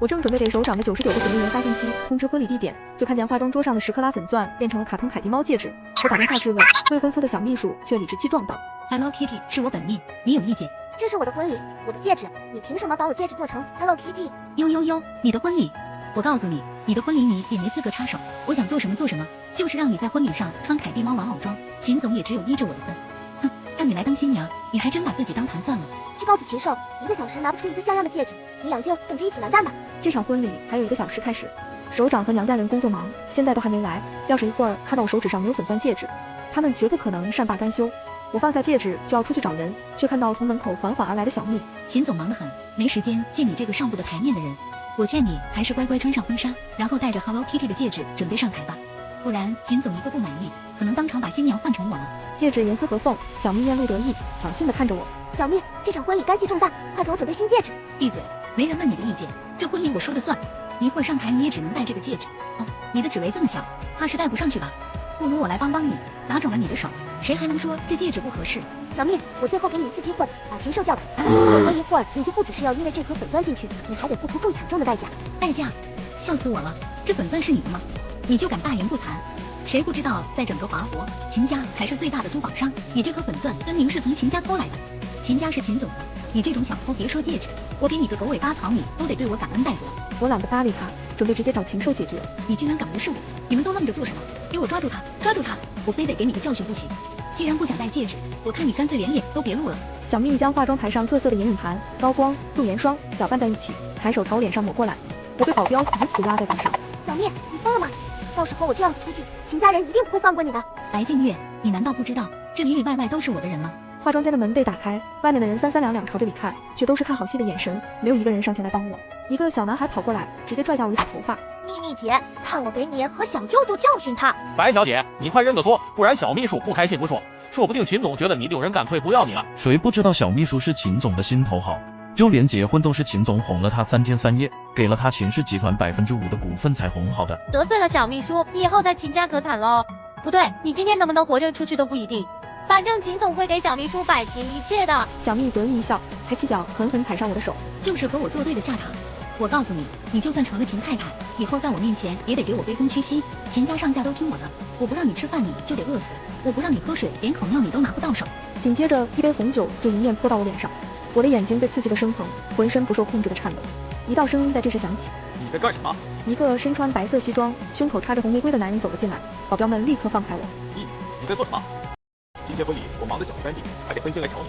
我正准备给手掌的99个行为员发信息通知婚礼地点，就看见化妆桌上的10克拉粉钻变成了卡通凯蒂猫戒指。我打电话质问未婚夫的小秘书，却理直气壮道 ：“Hello Kitty 是我本命，你有意见？这是我的婚礼，我的戒指，你凭什么把我戒指做成 Hello Kitty？ 呦，你的婚礼，我告诉你，你的婚礼你也没资格插手。我想做什么做什么，就是让你在婚礼上穿凯蒂猫玩偶装。秦总也只有依着我的份。哼，让你来当新娘，你还真把自己当盘算了。去告诉禽兽，1个小时拿不出一个像样的戒指，你俩就等着一起完蛋吧。这场婚礼还有1个小时开始，首长和娘家人工作忙，现在都还没来。要是一会儿看到我手指上没有粉钻戒指，他们绝不可能善罢甘休。我放下戒指就要出去找人，却看到从门口缓缓而来的小蜜。秦总忙得很，没时间见你这个上不得台面的人。我劝你还是乖乖穿上婚纱，然后带着 Hello Kitty 的戒指准备上台吧，不然秦总一个不满意，可能当场把新娘换成我了。戒指严丝合缝，小蜜面露得意，挑衅地看着我。小蜜，这场婚礼干系重大，快给我准备新戒指。闭嘴，没人问你的意见，这婚礼我说的算。一会儿上台你也只能戴这个戒指。哦，你的指围这么小，怕是戴不上去吧？不如我来帮你，打肿了你的手，谁还能说这戒指不合适？小蜜，我最后给你一次机会，把禽兽叫来，否则一会儿你就不只是要因为这颗粉钻进去，你还得付出更惨重的代价。代价？笑死我了！这粉钻是你的吗？你就敢大言不惭？谁不知道，在整个华国，秦家才是最大的珠宝商。你这颗粉钻分明是从秦家偷来的，秦家是秦总的，你这种小偷别说戒指，我给你个狗尾巴草，你都得对我感恩戴德。我懒得搭理他，准备直接找禽兽解决。你竟然敢无视我！你们都愣着做什么？给我抓住他！抓住他！我非得给你个教训不行。既然不想戴戒指，我看你干脆连脸都别露了。小蜜将化妆台上特色的眼影盘、高光、素颜霜搅拌在一起，抬手朝我脸上抹过来。我被保镖死死压在地上。小蜜，你疯了吗？到时候我这样子出去，秦家人一定不会放过你的。白静月，你难道不知道这里里外外都是我的人吗？化妆间的门被打开，外面的人三三两两朝这里看，却都是看好戏的眼神，没有一个人上前来帮我。一个小男孩跑过来，直接拽下我一把头发。秘密姐，看我给你和小舅舅教训他。白小姐，你快认个错，不然小秘书不开心不说，说不定秦总觉得你丢人，干脆不要你了。谁不知道小秘书是秦总的心头好，就连结婚都是秦总哄了他3天3夜，给了他秦氏集团5%的股份才哄好的。得罪了小秘书，你以后在秦家可惨喽。不对，你今天能不能活着出去都不一定。反正秦总会给小秘书摆平一切的。小蜜得意一笑，抬起脚狠狠踩上我的手，就是和我作对的下场。我告诉你，你就算成了秦太太，以后在我面前也得给我卑躬屈膝。秦家上下都听我的，我不让你吃饭你就得饿死，我不让你喝水连口尿你都拿不到手。紧接着一杯红酒就迎面泼到我脸上，我的眼睛被刺激得生疼，浑身不受控制的颤抖。一道声音在这时响起：你在干什么？一个身穿白色西装、胸口插着红玫瑰的男人走了进来，保镖们立刻放开我。你在做什么？今天婚礼我忙得脚不干净，还得分心来找你，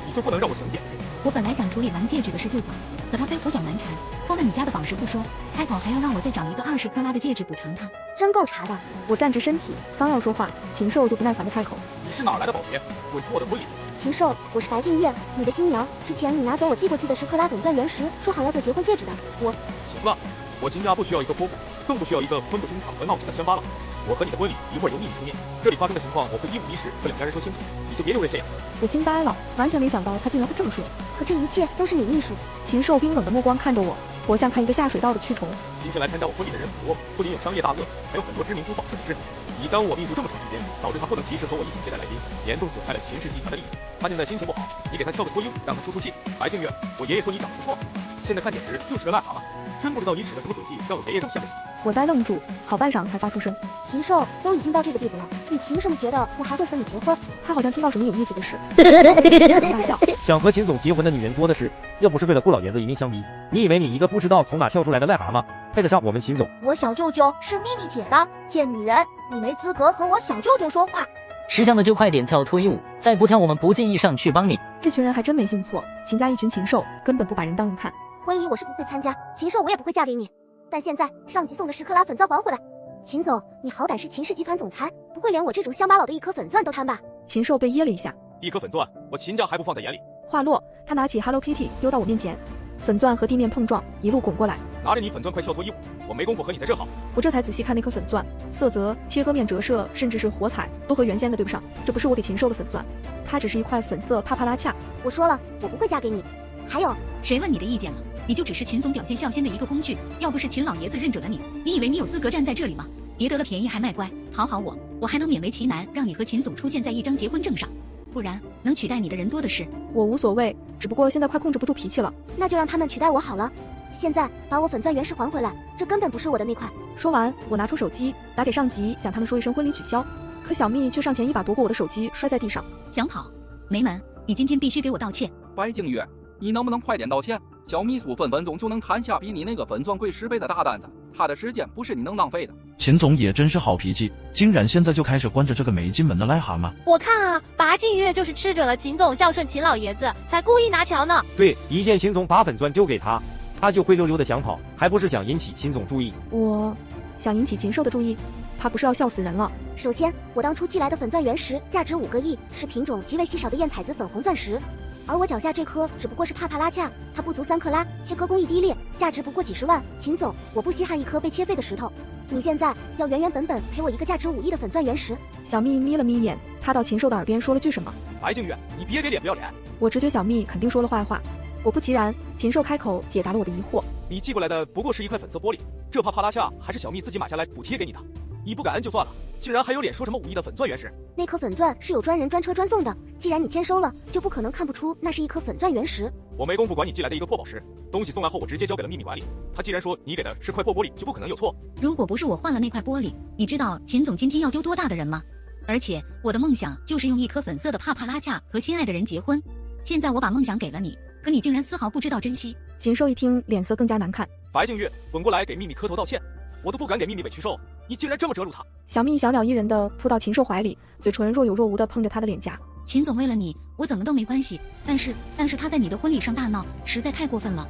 你就不能让我省点心？我本来想处理完戒指的事就走，可他非胡搅蛮缠，偷了你家的宝石不说，开口还要让我再找一个20克拉的戒指补偿他，真够查的。我站直身体，刚要说话，禽兽就不耐烦地开口：你是哪来的宝别？滚出我的婚礼！禽兽，我是白静月，你的新娘。之前你拿给我寄过去的10克拉粉钻原石，说好要做结婚戒指的。行了，我秦家不需要一个泼妇，更不需要一个分不清场和闹剧的乡巴佬。我和你的婚礼一会儿由秘密出面，这里发生的情况我会一五一十和两家人说清楚，你就别留人现眼。我惊呆了，完全没想到他竟然会这么说。可这一切都是你艺术。禽兽冰冷的目光看着我，活像看一个下水道的蛆虫。今天来参加我婚礼的人很多，不仅有商业大鳄，还有很多知名珠宝设计师。你当我秘书这么长时间，导致他不能及时和我一起接待来宾，严重损害了秦氏集团的利益。他现在心情不好，你给他跳个脱衣舞，让他出出气。白静月，我爷爷说你长得不错，现在看简直就是个癞蛤蟆，真不知道你使的什么诡计，让我爷爷这么吓人。我呆愣住，好半晌才发出声：禽兽，都已经到这个地步了，你凭什么觉得我还会和你结婚？他好像听到什么有意思的事，大笑。想和秦总结婚的女人多的是，要不是为了顾老爷子一命相逼，你以为你一个不知道从哪跳出来的癞蛤蟆配得上我们秦总？我小舅舅是秘密姐的贱女人，你没资格和我小舅舅说话。识相的就快点跳脱衣舞，再不跳我们不介意上去帮你。这群人还真没信错，秦家一群禽兽，根本不把人当人看。婚礼我是不会参加，禽兽我也不会嫁给你。但现在上级送的10克拉粉钻还回来，秦总，你好歹是秦氏集团总裁，不会连我这种乡巴佬的一颗粉钻都贪吧？禽兽被噎了一下，一颗粉钻，我秦家还不放在眼里。话落，他拿起 Hello Kitty 丢到我面前，粉钻和地面碰撞，一路滚过来。拿着你粉钻快跳脱衣舞，我没工夫和你在这好。我这才仔细看那颗粉钻，色泽、切割面折射，甚至是火彩，都和原先的对不上。这不是我给禽兽的粉钻，它只是一块粉色帕帕拉恰。我说了，我不会嫁给你。还有，谁问你的意见了？你就只是秦总表现孝心的一个工具，要不是秦老爷子认准了你，你以为你有资格站在这里吗？别得了便宜还卖乖，讨好我还能勉为其难让你和秦总出现在一张结婚证上，不然能取代你的人多的是。我无所谓，只不过现在快控制不住脾气了。那就让他们取代我好了。现在把我粉钻原石还回来，这根本不是我的那块。说完，我拿出手机打给上级，想他们说一声婚礼取消。可小蜜却上前一把夺过我的手机，摔在地上。想跑？没门！你今天必须给我道歉。白静月，你能不能快点道歉？小秘书分分钟就能谈下比你那个粉钻贵10倍的大单子，他的时间不是你能浪费的。秦总也真是好脾气，竟然现在就开始关着这个没进门的癞蛤蟆。我看啊，白静月就是吃准了秦总孝顺秦老爷子，才故意拿桥呢。对，一见秦总把粉钻丢给他，他就灰溜溜的想跑，还不是想引起秦总注意。我想引起禽兽的注意，他不是要笑死人了？首先，我当初寄来的粉钻原石价值5个亿，是品种极为稀少的艳彩子粉红钻石。而我脚下这颗只不过是帕帕拉恰，它不足3克拉，切割工艺低劣，价值不过几十万。秦总，我不稀罕一颗被切废的石头，你现在要原原本本赔我一个价值5亿的粉钻原石。小蜜眯了眯眼，他到禽兽的耳边说了句什么。白静月，你别给脸不要脸。我直觉小蜜肯定说了坏话，果不其然，禽兽开口解答了我的疑惑。你寄过来的不过是一块粉色玻璃，这帕帕拉恰还是小蜜自己买下来补贴给你的，你不感恩就算了，竟然还有脸说什么5亿的粉钻原石。那颗粉钻是有专人专车专送的，既然你签收了，就不可能看不出那是一颗粉钻原石。我没工夫管你寄来的一个破宝石，东西送来后我直接交给了秘密管理，他既然说你给的是块破玻璃，就不可能有错。如果不是我换了那块玻璃，你知道秦总今天要丢多大的人吗？而且我的梦想就是用一颗粉色的帕帕拉恰和心爱的人结婚，现在我把梦想给了你，可你竟然丝毫不知道珍惜。禽兽一听，脸色更加难看。白静月，滚过来给秘密磕头道歉，我都不敢给秘密委屈受，你竟然这么折辱他。小蜜小鸟依人地扑到禽兽怀里，嘴唇若有若无地碰着他的脸颊。秦总为了你，我怎么都没关系，但是他在你的婚礼上大闹，实在太过分了。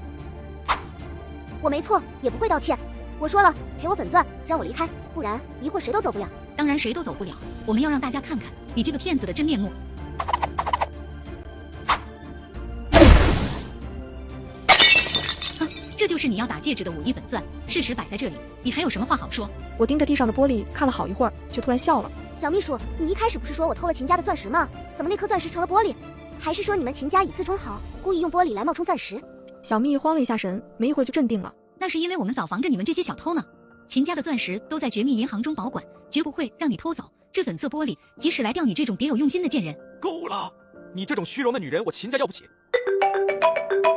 我没错，也不会道歉。我说了，赔我粉钻，让我离开，不然一会儿谁都走不了。当然谁都走不了，我们要让大家看看你这个骗子的真面目。这就是你要打戒指的5亿粉钻，事实摆在这里，你还有什么话好说？我盯着地上的玻璃看了好一会儿，却突然笑了。小秘书，你一开始不是说我偷了秦家的钻石吗？怎么那颗钻石成了玻璃？还是说你们秦家以次充好，故意用玻璃来冒充钻石？小蜜慌了一下神，没一会儿就镇定了。那是因为我们早防着你们这些小偷呢。秦家的钻石都在绝密银行中保管，绝不会让你偷走。这粉色玻璃，即使来钓你这种别有用心的贱人。够了，你这种虚荣的女人，我秦家要不起。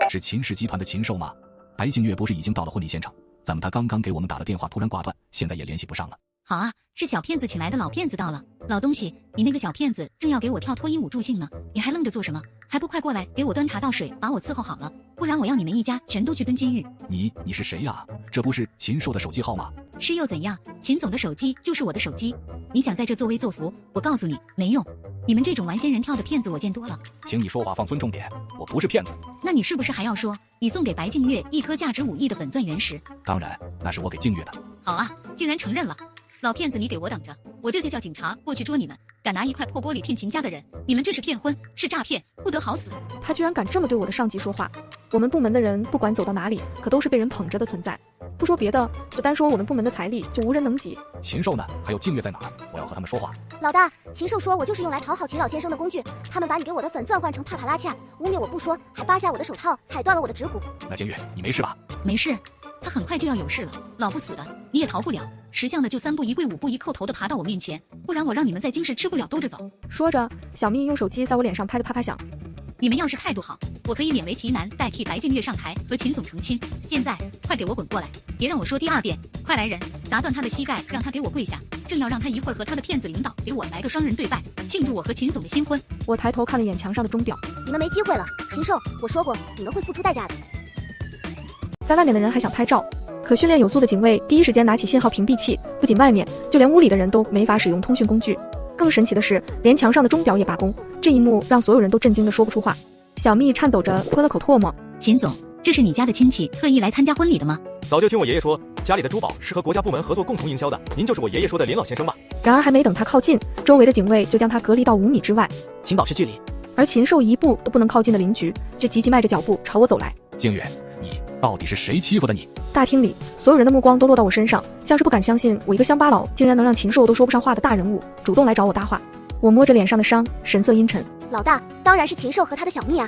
是秦氏集团的禽兽吗？白静月不是已经到了婚礼现场？怎么他刚刚给我们打了电话突然挂断，现在也联系不上了？好啊，是小骗子请来的老骗子到了。老东西，你那个小骗子正要给我跳脱衣舞助兴呢，你还愣着做什么？还不快过来给我端茶倒水，把我伺候好了，不然我要你们一家全都去蹲监狱。你是谁呀？这不是禽兽的手机号吗？是又怎样？秦总的手机就是我的手机，你想在这作威作福，我告诉你没用。你们这种玩仙人跳的骗子我见多了。请你说话放尊重点，我不是骗子。那你是不是还要说你送给白静月一颗价值5亿的粉钻原石？当然，那是我给静月的。好啊，竟然承认了。老骗子，你给我等着，我这就叫警察过去捉你们！敢拿一块破玻璃骗秦家的人，你们这是骗婚，是诈骗，不得好死！他居然敢这么对我的上级说话！我们部门的人不管走到哪里，可都是被人捧着的存在。不说别的，就单说我们部门的财力，就无人能及。禽兽呢？还有静月在哪儿？我要和他们说话。老大，禽兽说我就是用来讨好秦老先生的工具，他们把你给我的粉钻换成帕帕拉恰，污蔑我不说，还扒下我的手套，踩断了我的指骨。那静月，你没事吧？没事，他很快就要有事了，老不死的，你也逃不了。识相的就3步1跪5步1叩头的爬到我面前，不然我让你们在京市吃不了兜着走。说着，小蜜用手机在我脸上拍得啪啪响。你们要是态度好，我可以勉为其难代替白静月上台和秦总成亲。现在快给我滚过来，别让我说第2遍！快来人，砸断他的膝盖，让他给我跪下！正要让他一会儿和他的骗子领导给我来个双人对拜，庆祝我和秦总的新婚。我抬头看了眼墙上的钟表，你们没机会了，禽兽！我说过，你们会付出代价的。在外面的人还想拍照，可训练有素的警卫第一时间拿起信号屏蔽器，不仅外面，就连屋里的人都没法使用通讯工具。更神奇的是，连墙上的钟表也罢工，这一幕让所有人都震惊得说不出话。小蜜颤抖着吞了口唾沫：“秦总，这是你家的亲戚特意来参加婚礼的吗？”早就听我爷爷说，家里的珠宝是和国家部门合作共同营销的，您就是我爷爷说的林老先生吧？然而还没等他靠近，周围的警卫就将他隔离到5米之外，请保持距离。而禽兽一步都不能靠近的邻居，却急急迈着脚步朝我走来。静月，你到底是谁欺负的你？大厅里，所有人的目光都落到我身上，像是不敢相信我一个乡巴佬竟然能让禽兽都说不上话的大人物主动来找我搭话。我摸着脸上的伤，神色阴沉。老大，当然是禽兽和他的小蜜啊，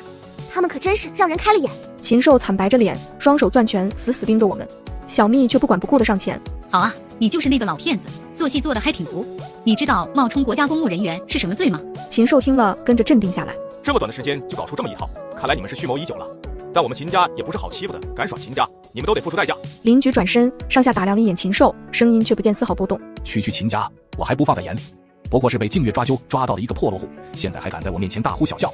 他们可真是让人开了眼。禽兽惨白着脸，双手攥拳，死死盯着我们。小蜜却不管不顾地上前。好啊，你就是那个老骗子，做戏做得还挺足。你知道冒充国家公务人员是什么罪吗？禽兽听了，跟着镇定下来。这么短的时间就搞出这么一套，看来你们是蓄谋已久了。但我们秦家也不是好欺负的，敢耍秦家，你们都得付出代价。林局转身上下打量了一眼禽兽，声音却不见丝毫波动。区秦家，我还不放在眼里，不过是被净月抓阄抓到了一个破落户，现在还敢在我面前大呼小叫。